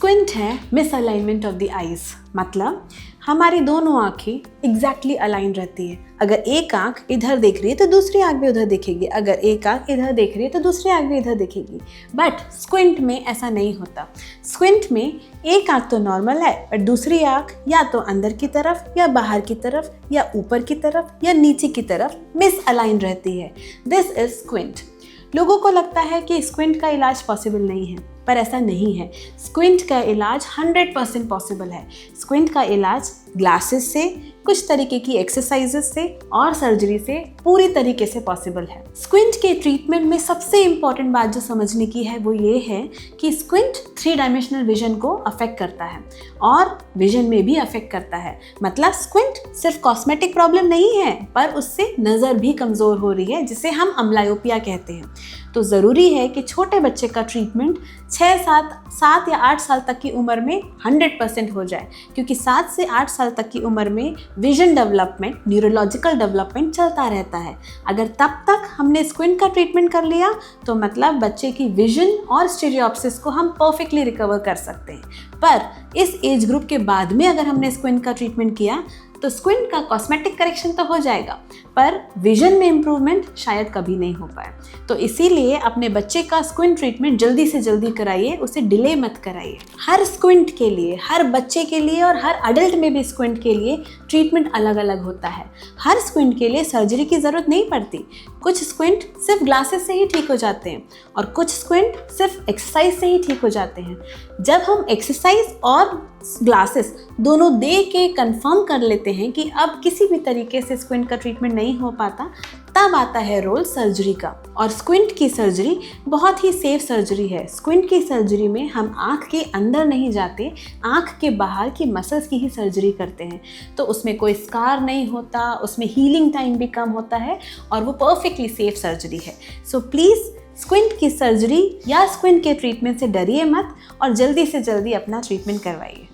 Squint है misalignment of the eyes, मतलब हमारी दोनों आंखें एग्जैक्टली अलाइन रहती है। अगर एक आंख इधर देख रही है तो दूसरी आंख भी उधर देखेगी, अगर एक आंख इधर देख रही है तो दूसरी आंख भी इधर देखेगी। बट स्क्विंट में ऐसा नहीं होता। स्क्विंट में एक आंख तो नॉर्मल है पर दूसरी आंख या तो अंदर की तरफ या बाहर की तरफ या ऊपर की तरफ या नीचे की तरफ मिसअलाइन रहती है। This is squint. लोगों को लगता है कि स्क्विंट का इलाज पॉसिबल नहीं है, पर ऐसा नहीं है। स्क्विंट का इलाज 100% पॉसिबल है। स्क्विंट का इलाज ग्लासेस से, कुछ तरीके की एक्सरसाइजेस से और सर्जरी से पूरी तरीके से पॉसिबल है। स्क्विंट के ट्रीटमेंट में सबसे इम्पॉर्टेंट बात जो समझने की है वो ये है कि स्क्विंट 3 डायमेंशनल विजन को अफेक्ट करता है और विजन में भी अफेक्ट करता है। मतलब स्क्विंट सिर्फ कॉस्मेटिक प्रॉब्लम नहीं है, पर उससे नज़र भी कमज़ोर हो रही है, जिसे हम अम्बलायोपिया कहते हैं। तो ज़रूरी है कि छोटे बच्चे का ट्रीटमेंट 7 या 8 साल तक की उम्र में 100% हो जाए, क्योंकि 7 से 8 साल तक की उम्र में विजन डेवलपमेंट, न्यूरोलॉजिकल डेवलपमेंट चलता रहता है। अगर तब तक हमने स्क्विंट का ट्रीटमेंट कर लिया तो मतलब बच्चे की विजन और स्टीरियोप्सिस को हम परफेक्टली रिकवर कर सकते हैं। पर इस एज ग्रुप के बाद में अगर हमने स्क्विंट का ट्रीटमेंट किया तो स्क्विंट का कॉस्मेटिक करेक्शन तो हो जाएगा, पर विजन में इम्प्रूवमेंट शायद कभी नहीं हो पाए। तो इसीलिए अपने बच्चे का स्क्विंट ट्रीटमेंट जल्दी से जल्दी कराइए, उसे डिले मत कराइए। हर स्क्विंट के लिए, हर बच्चे के लिए और हर अडल्ट में भी स्क्विंट के लिए ट्रीटमेंट अलग अलग होता है। हर स्क्विंट के लिए सर्जरी की ज़रूरत नहीं पड़ती। कुछ स्क्विंट सिर्फ ग्लासेस से ही ठीक हो जाते हैं और कुछ स्क्विंट सिर्फ एक्सरसाइज से ही ठीक हो जाते हैं। जब हम एक्सरसाइज और ग्लासेस दोनों दे के कंफर्म कर लेते हैं कि अब किसी भी तरीके से स्क्विंट का ट्रीटमेंट नहीं हो पाता, तब आता है रोल सर्जरी का। और स्क्विंट की सर्जरी बहुत ही सेफ सर्जरी है। स्क्विंट की सर्जरी में हम आँख के अंदर नहीं जाते, आँख के बाहर की मसल्स की ही सर्जरी करते हैं। तो उसमें कोई स्कार नहीं होता, उसमें हीलिंग टाइम भी कम होता है और वो परफेक्टली सेफ सर्जरी है। सो प्लीज़ स्क्विंट की सर्जरी या स्क्विंट के ट्रीटमेंट से डरिए मत और जल्दी से जल्दी अपना ट्रीटमेंट करवाइए।